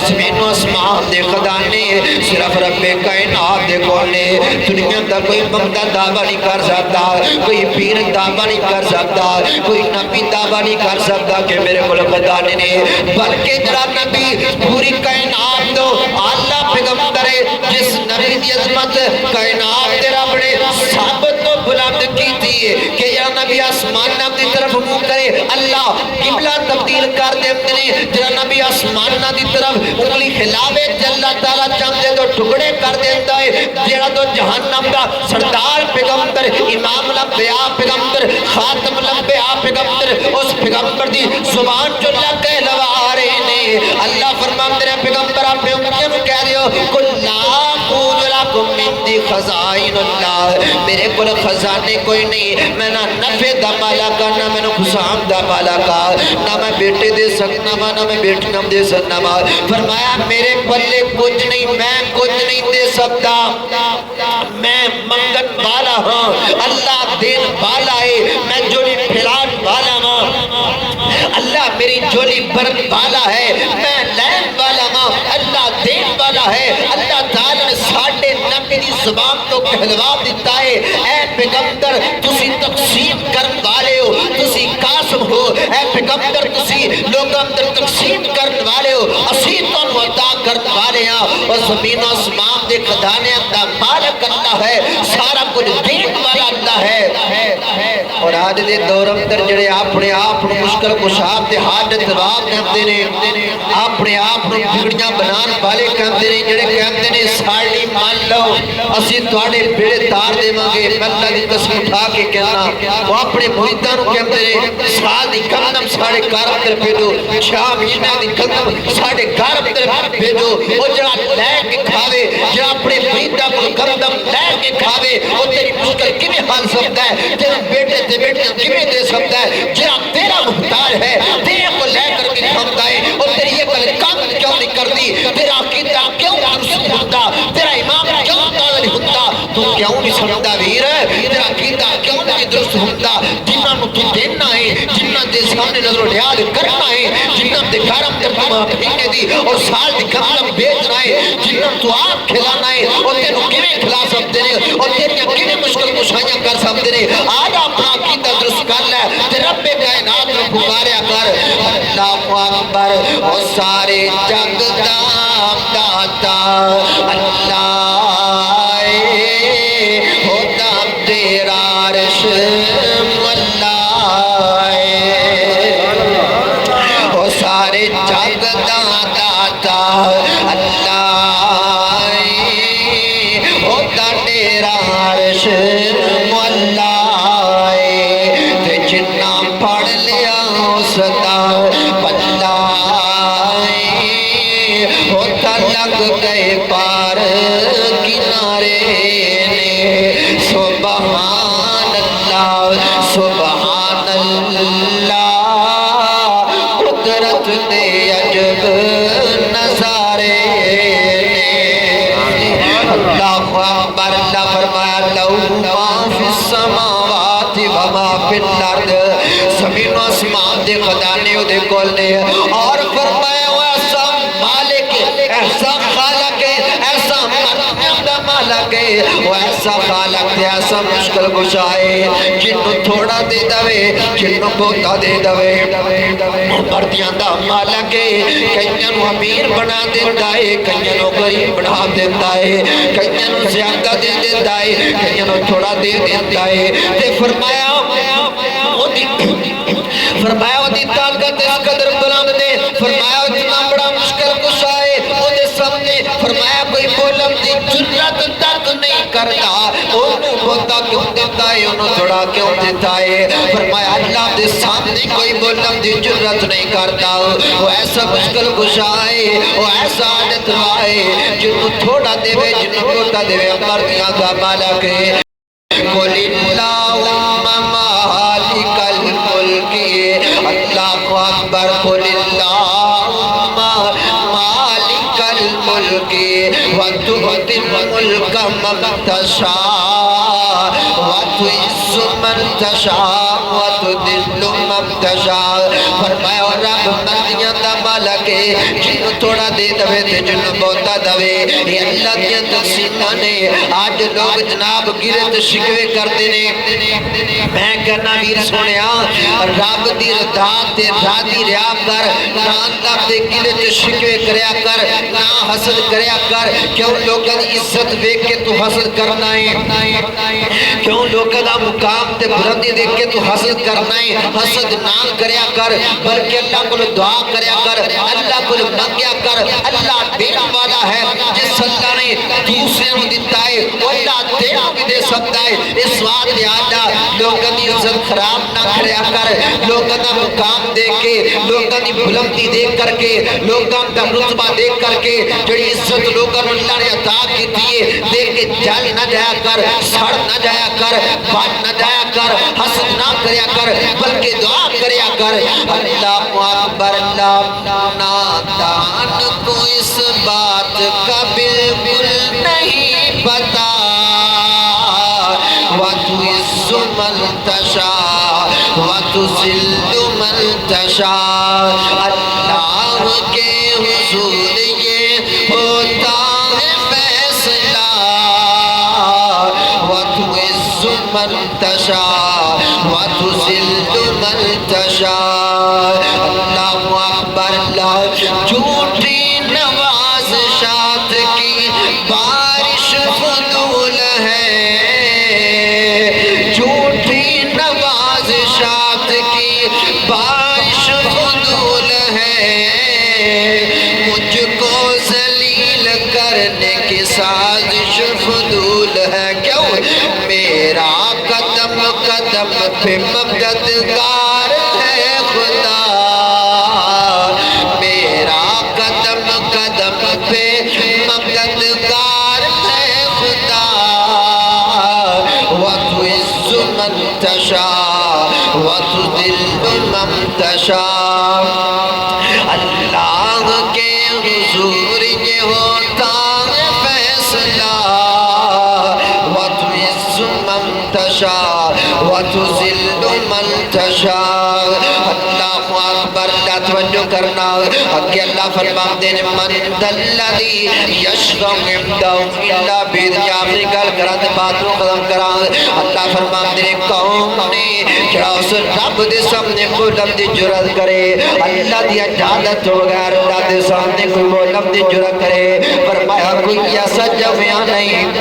زمین و اسمان دے خزانے صرف رب کائنات دے کول نے، دنیا دا کوئی بندہ دعویٰ نہیں کر سکتا، کوئی پیر دعویٰ نہیں کر سکتا، کوئی نبی دعویٰ نہیں کر سکتا کہ میرے کول خزانے نے، بلکہ جڑا نبی پوری کائنات دو اللہ پیغمبر ہے جس نبی دی عظمت کائنات دے رب نے ثابت تو بلند کی تھی کہ یا نبی آسمان نام دی طرف منہ کرے اللہ قبلہ تبدیل کر دے اپنے، جڑا نبی آسمان نام دی طرف انگلی کھلاوے اللہ تعالیٰ چاہتے تو ٹکڑے کر دیتا ہے، جڑا تو جہنم دا سردار پیغمبر امام الانبیاء پیغمبر خاتم الانبیاء پیغمبر اس پیغمبر دی زبان جو اللہ کہلوا رہے نے، اللہ فرماتے ہیں پیغمبر آپ نے امتیوں میں کہہ دیو کل لا قول لکم من دی خزائن اللہ، میرے کل خزانے کوئی نہیں، میں نہ نفع دا مالا کا نہ میں نہ خسام دا مالا کا، نہ میں بیٹے دے سکنا نہ میں بیٹی نم دے سکنا، فرمایا میرے پلے کچھ نہیں، میں کچھ نہیں دے سکتا، میں منگن والا ہوں، اللہ دین والا ہے، میں جولی پھیلان والا ہوں، اللہ میری جولی برن والا ہے، میں لین والا ہوں، اللہ دین والا ہے۔ اللہ تعالیٰ نے ساڑھے نبی دی زبان تو کہلوا دیتا ہے اے پیغمبر تسی تقسیم کرن والے ہو، تسی قاسم ہو، اے پیغمبر تسی لوگوں اندر تقسیم کرن والے ہو، اسی تو عطا کرن والے ہیں، اور زمین و اسمان دے خزانے دا مالک اللہ ہے، سارا کچھ دین والا اللہ ہے۔ اور آج دے دور اندر جڑے اپنے آپ مشکل کشا تے حاجت روا کہندے نے اپنے آپ بگڑیاں بنان والے کہندے نے جڑے کہندے نے ساڈی مان لو اسی تواڈے بیڑے تار دیواں گے میں اللہ دی قسم اٹھا کے کہنا وہ اپنے مریداں نوں کہندے نے سال دی گندم ساڈے گھر اندر بھیجو 6 مہینے دی گندم ساڈے گھر اندر بھیجو او جڑا لے کے کھاوے جڑا اپنے مریداں کول گندم لے کے کھاوے او تیری مشکل کیویں حل سکدا ہے تیرے بیٹے تے بیٹیاں کیویں دے سکدا ہے جڑا تیرا محتاج ہے تیرے کو لے کر کے کھاتا ہے اور تیری یہ گل کام کیوں نہیں کرتی تیرا عقیدہ کیوں درست ہوتا تیرا امام کیوں تازہ نہیں ہوتا تو کیوں نہیں سمجھتا ویر تیرا عقیدہ کیوں نہیں درست ہوتا جنہاں نو تو دینا ہے جنہاں دے سامنے نظر و نیاز کرنا ہے جنہاں دے گھر اندر تو مہینے دی اور سال دی گندم بیچنا ہے جنہاں تو آپ کھلانا ہے اور تینوں کیویں کھلا سکتے ہیں اور تیریاں کیویں مشکل کشائیاں کر سکتے ہیں آج اپنا عقیدہ درست کر لے تے رب کائنات نو پکاریا کر اللہ اکبر او سارے جگ دا داتا اللہ ہوتا تیرا عرش مولا او سارے جگ دا داتا اللہ ہوتا تیرا عرش مولا تے جنہ پڑھ لیا اس دا پلہ ہوتا لگ گئے پار کنارے نے سبحان اللہ قدرت دے عجب نظارے نے اللہ اکبر اللہ فرمایا لو ما فی السماوات وما فی الارض زمین و آسمان دے خزانے دے کول نے اور فرمایا وہ ایسا مالک ایسا خالق ایسا مریم دا مالک وہ ایسا خالق ایسا مشکل کشائے جنوں تھوڑا دے دوے جنوں بہتا دے دوے مردیاں دا مالک کئیاں نو امیر بنا دیتا ہے کئیاں نو غریب بنا دیتا ہے کئیاں نو زیادہ دے دیتا ہے کئیاں نو تھوڑا دے دیتا ہے تے فرمایا وہ دی طاقت اس قدر بلند نے فرمایا اتنا بڑا مشکل کشائے وہ دے سامنے فرمایا کوئی بولم دی جرات تک نہیں کرتا انہوں بولتا کیوں دیتا ہے انہوں تھوڑا کیوں دیتا ہے فرمایا اللہ دے سامنے کوئی بولم دی جرات نہیں کرتا وہ ایسا مشکل کشائے وہ ایسا عادت رائے جنہوں تھوڑا دے وے جنہوں بولتا دے وے مردیاں کا مالک ہے قل اللہم مالک الملک اللہ اکبر قل اللہم مالک الملک وتؤتی الملک من تشاء وتعز من تشاء وتذل من تشاء فرمایا رب مردیاں دا مالک ہے جنوں تھوڑا دے دوے تے جنوں بہتا دوے یہ اللہ دیاں تقسیماں نے آج لوگ جناب گرد شکوے کرتے نے میں کہنا ویر سونیا رب دی رضا تے راضی رہیا کر نہ اللہ دے گرد شکوے کریا کر نہ حسد کریا کر کیوں لوگاں دی عزت دیکھ کے تو حسد کرنا ہے کیوں لوگاں دا مقام تے بلندی دیکھ کے تو حسد کرنا ہے حسد نہ کریا کر بلکہ اللہ کو دعا کریا کر اللہ کو منگیا کر اللہ دینا والا ہے جس اللہ نے دوسرے کو دیتا ہے وہ اللہ دینا بھی دے سکتا ہے اس بات یاد لوگوں کی عزت خراب نہ کریا کر لوگوں کا مقام دیکھ کے لوگوں کی بلندی دیکھ کر کے لوگوں کا رتبہ دیکھ کر کے جڑی عزت لوگوں نے اللہ نے عطا کی تھی دیکھ کے جل نہ جایا کر سڑ نہ جایا کر بات نہ جایا کر حسد نہ کریا کر بلکہ دعا کریا کر اللہ اکبر اللہ نادان کو اس بات کا بالکل نہیں پتا وَتُعِزُّ مَن تَشَاءُ وَتُذِلُّ مَن تَشَاءُ اللہ کے حضور یہ ہوتا ہے فیصلہ وَتُعِزُّ مَن تَشَاءُ وَتُذِلُّ مَن تَشَاءُ اللہ اکبر اللہ جھوٹی نوازشات کی بارش فضول ہے جھوٹی نوازشات قدم پہ مددگار ہے خدا میرا قدم قدم پہ مددگار ہے خدا وَتُعِزُّ مَن تَشَاءُ وَتُذِلُّ مَن تَشَاءُ اللہ کے حضور یہ ہوتا ہے فیصلہ وَتُعِزُّ مَن تَشَاءُ وَتُذِلُّ مَن تَشَاءُ اللہ اکبر اللہ توجہ کرنا کہ اللہ فرماتے ہیں من دلذی یشفع عنده الا باذنہ اپنی گل کرا تے بات نوں ختم کرا اللہ فرماتے ہیں کون نے جڑا اس رب دے سامنے بولن دی جرأت کرے اللہ دی اجازت تو بغیر اللہ دے سامنے کوئی بولن دی جرأت کرے فرمایا کوئی ایسا جمعہ نہیں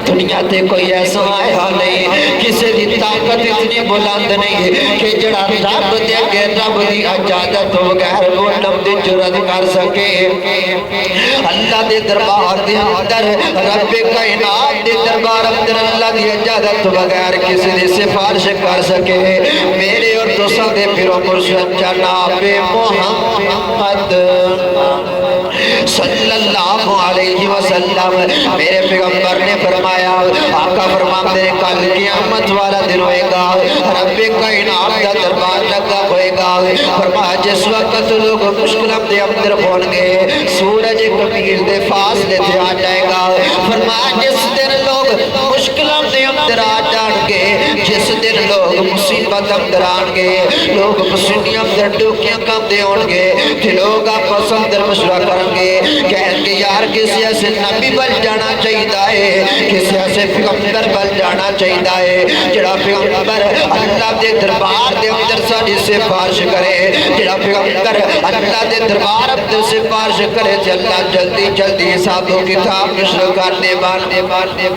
دنیا تے کوئی ایسا آیا نہیں کسی دی طاقت اتنی بلند نہیں کہ جڑا رب دے اگے رب دی اجازت تو بغیر بولن دی جرأت کر سکے اللہ دے دربار دے اندر رب کائنات دے دربار اندر اللہ دی اجازت تو بغیر کسی دی سفارش کر سکے میرے اور دوستاں دے پیرو مرشد جناب محمد صلی اللہ علیہ وسلم میرے پیغمبر نے فرمایا آقا فرماتے ہیں کل قیامت والا دن ہوئے گا رب کائنات دا دربار لگا ہوئے گا فرمایا جس وقت لوگ مشکلات دے اندر ہون گے سورج کبیر دے فاصلے تے آ جائے گا فرمایا جس دن لوگ مشکلات دے اندر آ جان گے جس دن لوگ مصیبت اندر آن گے لوگ مصیبت اندر ڈوکیاں کام دے ہون گے کہ لوگ آپس اندر مشورہ کریں گے کہیں گے یار کسی ایسے نبی بل جانا چاہیے کسی ایسے پیغمبر بل جانا چاہیے جڑا پیغمبر اللہ دے دربار دے اندر ساری سفارش کرے جڑا پیغمبر اللہ دے دربار اندر سفارش کرے تے اللہ جلدی جلدی حساب و کتاب نشر کرنے باندے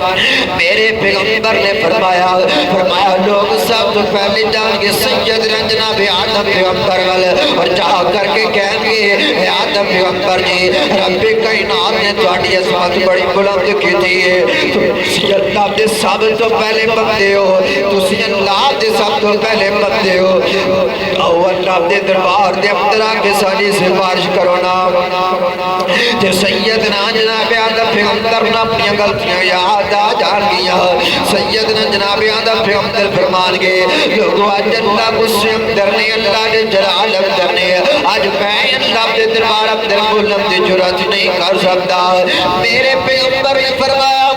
میرے پیغمبر نے فرمایا لوگ سب تو پہلے جان کے سید جناب آدم پیغمبر والے اور جا کر کے کہیں گے آدم پیغمبر جی رب کائنات نے تہاڈی عظمت بڑی بلند کیتی ہے تسی اللہ دے سب تو پہلے بندے ہو تسی اللہ دے سب تو پہلے بندے ہو او اللہ دے دربار دے اندر آ کے ساری سفارش کرو نا تے سیدنا جناب آدم پیغمبر نے اپنی غلطیاں یاد آ جان گیا سیدنا جناب آدم پیغمبر فرمان گے لوگوں آج اللہ غصے اندر نے اللہ دے جلال اندر نے آج میں اللہ دے دربار اندر بولن دی جرأت نہیں کر سکتا میرے پیغمبر نے فرمایا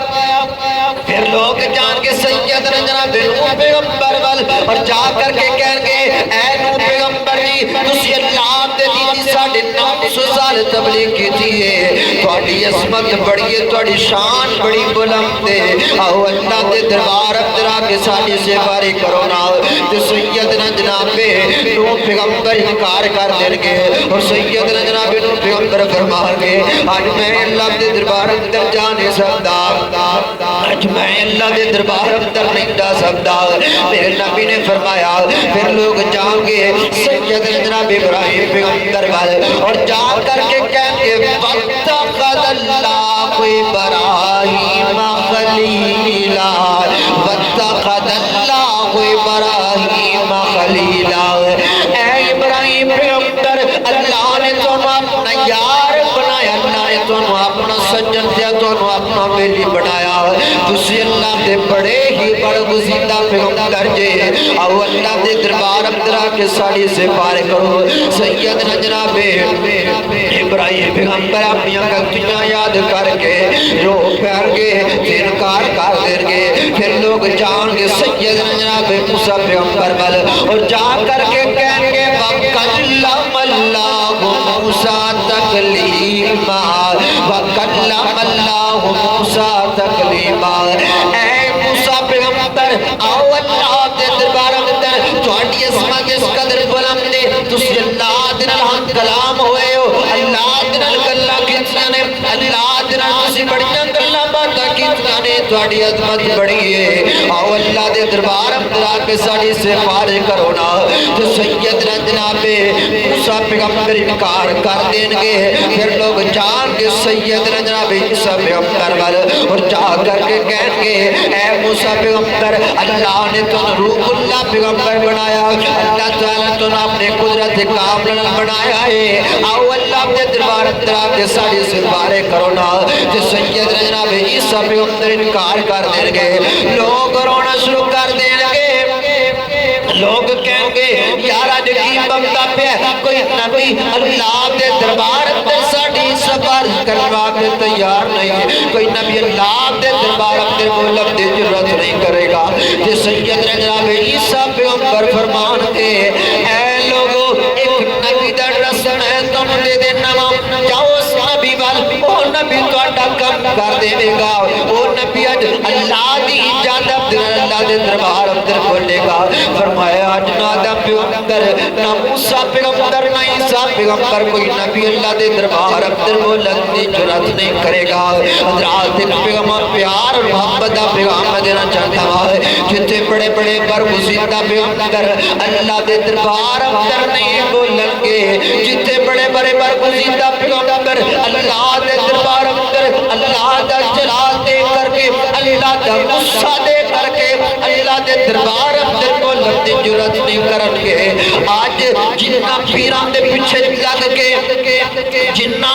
پھر لوگ جان کے سیدنا جناب نوح پیغمبر وال اور جا کر کے کہیں گے اے نوح پیغمبر جی تسی اللہ دے دین 950 سال تبلیغ کیتی ہے تہاڈی عظمت بڑی ہے تہاڈی شان بڑی بلند ہے آؤ اللہ دے دربار اندر آ کے ساری سفارش کرو نا تے سیدنا جناب نوح پیغمبر انکار کر دیں گے اور سیدنا جناب نوح پیغمبر فرمان گے آج میں اللہ دے دربار اندر جا نہیں سکتا آج میں اللہ دے دربار اندر نہیں جا سکتا میرے نبی نے فرمایا پھر لوگ جائیں گے سیدنا جناب ابراہیم پیغمبر والے اور جا کر کے کہیں گے وَاتَّخَذَ اللَّهُ إِبْرَاهِيمَ خَلِيلًا وَاتَّخَذَ اللَّهُ إِبْرَاهِيمَ خَلِيلًا اے ابراہیم پیغمبر اللہ نے تمہیں اپنا یار بنایا اللہ نے تمہیں اپنا سجن دیا تمہیں اپنا بیلی بنایا تسی اللہ دے بڑے ہی بڑا گزیدہ پیغمبر جے او اللہ دے دربار اندر آ کے ساری سفارش کرو سیدنا جناب ابراہیم پیغمبر اپنی غلطیاں یاد کر کے رو پھر گے انکار کر دیں گے پھر لوگ جان گے سیدنا جناب موسیٰ پیغمبر وال اور جا کر کے کہیں گے وَكَلَّمَ اللَّهُ مُوسَىٰ تَكْلِيمًا وَكَلَّمَ اللَّهُ مُوسَىٰ تَكْلِيمًا اے موسیٰ پیغمبر آؤ اللہ دے دربار اندر تہاڈی عظمت اس قدر بلند ہے تسی اللہ دے نال ہم کلام ہوئے ہو اللہ دے نال گلاں کیتیاں نے اللہ دے نال تسی بڑیاں گلاں باتاں کیتیاں نے تہاڈی عظمت بڑی ہے آؤ اللہ دے دربار اندر آ کے ساری سفارش کرو نا تو سیدنا جناب موسیٰ پیغمبر انکار کر دیں گے پھر لوگ جان کے سیدنا جناب عیسیٰ پیغمبر وال اور جا کر کے کہیں گے اے موسیٰ پیغمبر اللہ نے تو روح اللہ پیغمبر بنایا اللہ تعالیٰ تو اپنے قدرت کامل بنایا ہے آؤ اللہ کے دربار اندر آپ کے ساڑی سے بارے کرو نا جو سید جناب عیسیٰ پیغمبر انکار کر دیں گے لوگ رونا شروع کر دیں گے لوگ کہیں گے یارا جکی بمتا پہ کوئی نبی اللہ دے دربار اندر ساڑی سفارش کروا کے تیار نہیں کوئی نبی اللہ دے دربار اندر مولب دے جرت نہیں کرے گا جس سید جناب عیسیٰ پیغمبر فرمان کے اے لوگوں ایک نبی در رسن ہے تم دے دینا جاؤ اس نبی بال وہ نبی تو اٹھا کم کر دے گا وہ نبی اللہ دی اجازت اللہ دے دربار اندر بولے گا فرمایا آج نہ آدم پیغمبر نہ موسیٰ پیغمبر نہ عیسیٰ پیغمبر کوئی نبی اللہ دے دربار اندر بولن دی جرات نہیں کرے گا حضرات پیغمبر پیار اور محبت دا پیغام دینا چاہتا ہے جتے بڑے بڑے برگزیدہ پیغمبر اللہ دے دربار اندر نہیں بولن گے جتے بڑے بڑے برگزیدہ پیغمبر اللہ دے دربار اندر اللہ دا جلال دے کر کے اللہ دا غصہ دے کر کے اللہ دے دربار اندر بولن دی جرات نہیں کرن گے آج جنہ پیران دے پیچھے لگ کے جنہ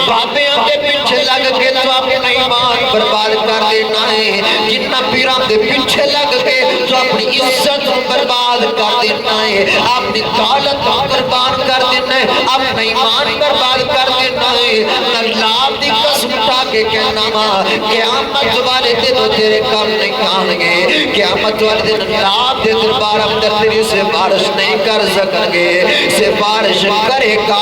بابیاں دے پیچھے لگ کے تو اپنا ایمان برباد کر دینا ہے جنہ پیران دے پیچھے لگ کے تو اپنی عزت برباد کر دینا ہے اپنی دولت برباد کر دینا ہے اپنا ایمان برباد کر دینا ہے اللہ دی قسم اٹھا کے کہنا ماں قیامت والے دن تیرے کام نہیں آن گے قیامت والے دن اللہ دے دربار اندر تیری سفارش نہیں کر سکن گے سفارش کرے گا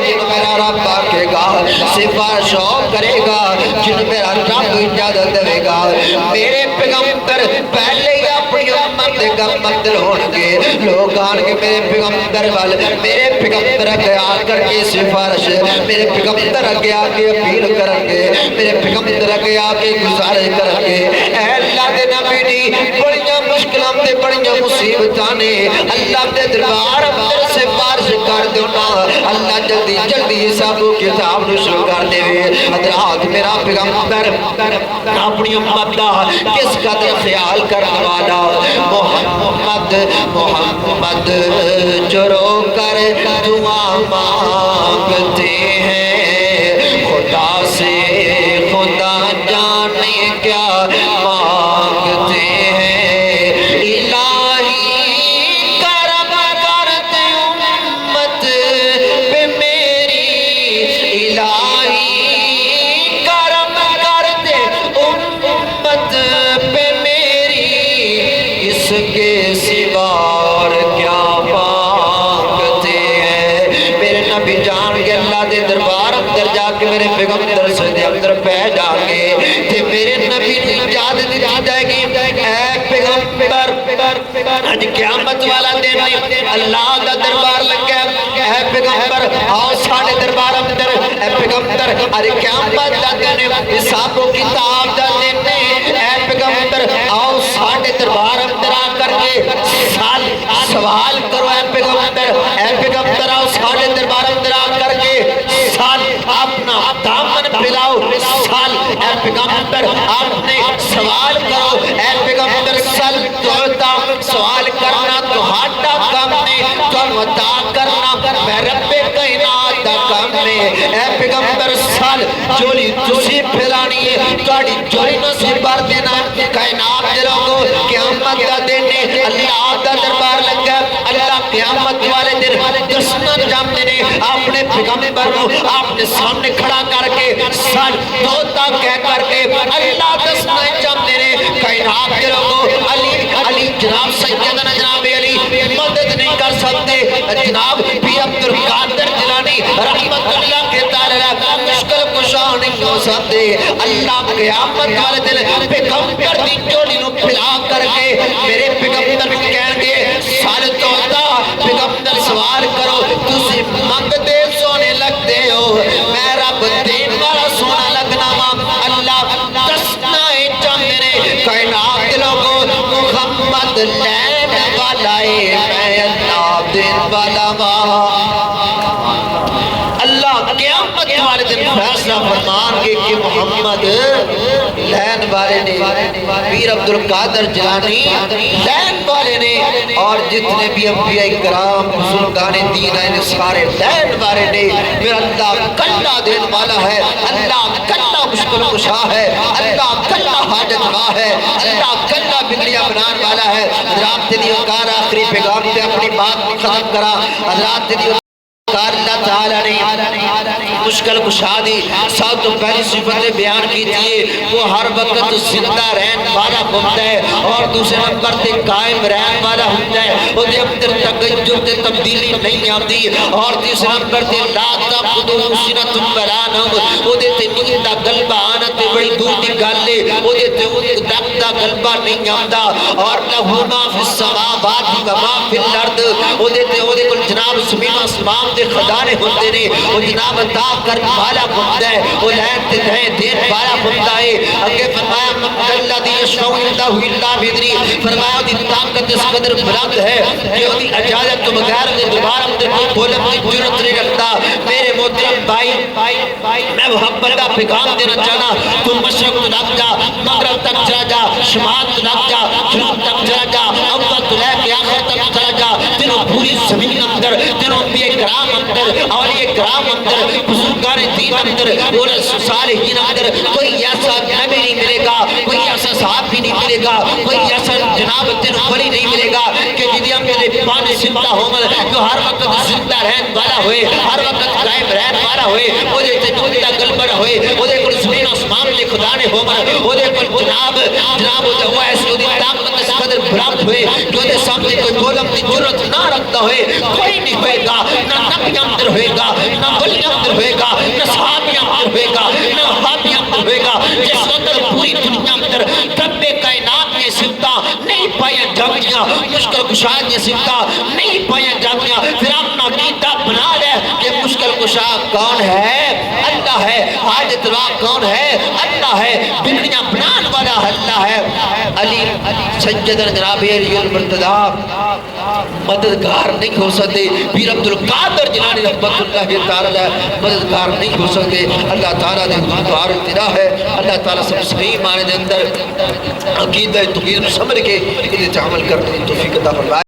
جن میرا رب آکے گا سفارش کرے گا جن میرا رب اجازت دے گا میرے پیغمبر پہلے ہی اپنی امت دے گمندر ہونگے لوگ آنگے میرے پیغمبر والے میرے پیغمبر اگے آ کر کے سفارش میرے پیغمبر اگے آکے اپیل کرنگے میرے پیغمبر اگے آکے گزارے کرنگے اے اللہ دے نبی دی بڑیاں مشکلوں دے بڑیاں مصیبتانے اللہ دے دربار اندر سفارش کر دینا اللہ جلدی جلدی حسابو کتاب نشر کر دے حضرات میرا پیغمبر اپنی امت دا کس قدر خیال کرنے والا محمد جو رو کر دعا مانگتے ہیں خدا سے خدا جانے کیا مانگتے ہیں الہی کرم کرتے امت پہ میری الہی کرم کرتے امت پہ میری اس کے سوا اور کیا مانگتے ہیں میرے نبی جان کے اللہ دے دربار اندر جا کے میرے پیغمبر سے اندر پہ جا کے تے میرے نبی نے اجازت دی جائے گی اے پیغمبر آج قیامت والا دن اللہ دا دربار لگا اے پیغمبر آؤ ساڑھے دربار اندر اے پیغمبر آج قیامت دا دن حساب و کتاب دا دن اے پیغمبر آؤ ساڑھے دربار اندر آ کر کے سوال کرو اے پیغمبر آؤ ساڑھے دربار اندر آ کر کے اپنا دامن پھیلاؤ اے پیغمبر آپ نے سوال کرو اے پیغمبر سوال کرنا تو ہاتھا کام نہیں تو عطا کرنا میں رب کائنات دا کام نہیں اے پیغمبر جولی تسی پھیلانی ہے کاڑی جولی نصیب بار دینا کائنات دے لوگو قیامت دا دینے اللہ دا دربار لگا اللہ قیامت والے دن دسنا جام دینے اپنے پیغمبر کو اپنے سامنے کھڑا کر کے سال دوتا کہہ کر کے اللہ دسنا جام دینے کائنات دے لوگو علی جناب سیدنا جناب علی مدد نہیں کر سکتے جناب پی عبدالقادر جیلانی رحمت اللہ کے تعالیٰ مشکل کشا نہیں ہو سکتے اللہ قیامت والے دن پیغمبر دی جوڑی نو پھلا کر کے میرے پیغمبر کہن گے سال توتا پیغمبر سوال کرو تسی منگ دے سونے لگ دے ہو میں رب دین والا سونا لگنا ماں اللہ دسنا ہے چاندنے کائنات لوگوں محمد لین والا ہے میں اللہ دین والا ماں اللہ قیامت قیامت والے دن فیصلہ فرمان گے کہ محمد لین والے نے، پیر عبدالقادر جیلانی لین والے نے، اور جتنے بھی انبیاء کرام بزرگان دین ہیں سارے لین والے نے۔ میرا اللہ کلہ دین والا ہے، اللہ کلہ مشکل کشا ہے، اللہ کلہ حاجت روا ہے، اللہ کلہ بگڑیاں بنان والا ہے۔ حضرات دیو کار آخری پیغام سے اپنی بات ختم کرا۔ حضرات دیو کار اللہ تعالیٰ نے مشکل کشا دی، سب تو پہلی صفت بیان کی تھی وہ ہر وقت زندہ رہن والا ہوتا ہے، اور دوسرے نمبر تے قائم رہن والا ہوتا ہے، وہ دے اندر تغیر تے تبدیلی نہیں آتی، اور تیسرے نمبر تے لا تأخذہ سنۃ ولا نوم، وہ دے تے نیند دا غلبہ آنا تے بڑی دور دی گل ہے، وہ دے تے دم دا غلبہ نہیں آندا، اور لہو ما فی السماوات و ما فی الارض، وہ دے تے کل جناب زمین و آسمان دے خزانے ہوتے نے، وہ جناب عطا کرنے والا ہوتا ہے، وہ لین تے دین والا ہوتا ہے۔ اگے فرمایا من الذی یشفع عنده الا باذنہ، فرمایا دی طاقت اس قدر بلند ہے کہ وہ دی اجازت تو بغیر دے دوبارہ اندر کوئی بولنے کی جرات نہیں رکھتا۔ میرے محترم بھائی، میں محبت کا پیغام دینا چاہنا، تم مشرق تو لگ جا، مغرب تک چلا جا، شمال تو لگ جا، جنوب تک چلا جا، اول تو لے کے آخر تک چلا جا، تینوں پوری زمین اندر، تینوں انبیاء کرام اندر، اولیاء کرام اندر، بزرگان دین اندر، اور صالحین اندر کوئی ایسا نبی نہیں ملے گا، کوئی ایسا صحابی نہیں ملے گا، کوئی ایسا جناب تینوں ولی نہیں ملے گا کہ جدی ہم میرے پانے زندہ ہومد، جو ہر وقت زندہ رہن والا ہوئے، ہر وقت قائم رہن والا ہوئے، وہ دے تے دنیا گلبڑ ہوئے، وہ دے کل زمین آسمان لے خدا نے ہومد، وہ دے کل جناب وہ ایسی دی طاقت اس قدر بلند ہوئے جو دے سامنے کوئی بولم کی جرات نہ رکھتا ہوئے، کوئی نہیں ہوئے گا، نہ نبی اندر ہوئے گا، نہ ولی اندر ہوئے گا، نہ صحابی اندر ہوئے گا، نہ وہابی اندر ہوئے گا، جس وقت پوری دنیا اندر رب کائنات میں سمتا نہیں پایا جامیاں، مشکل کشا یہ سمتا نہیں پایا جامیاں، پھر اپنا عقیدہ بنا لے کہ مشکل کشا کون ہے؟ اللہ ہے۔ حاجت روا کون ہے؟ اللہ ہے۔ بگڑیاں بنان والا اللہ ہے۔ علی سیدنا جناب علی المرتضیٰ مددگار نہیں ہو سکتے، پیر عبدالقادر جیلانی رحمت اللہ تعالیٰ مددگار نہیں ہو سکتے۔ اللہ تعالیٰ نے دعار ابتدا ہے، اللہ تعالیٰ سب صحیح معنی دے اندر عقیدہ توحید سمجھ کے عمل کرنے کی توفیق عطا فرمائے۔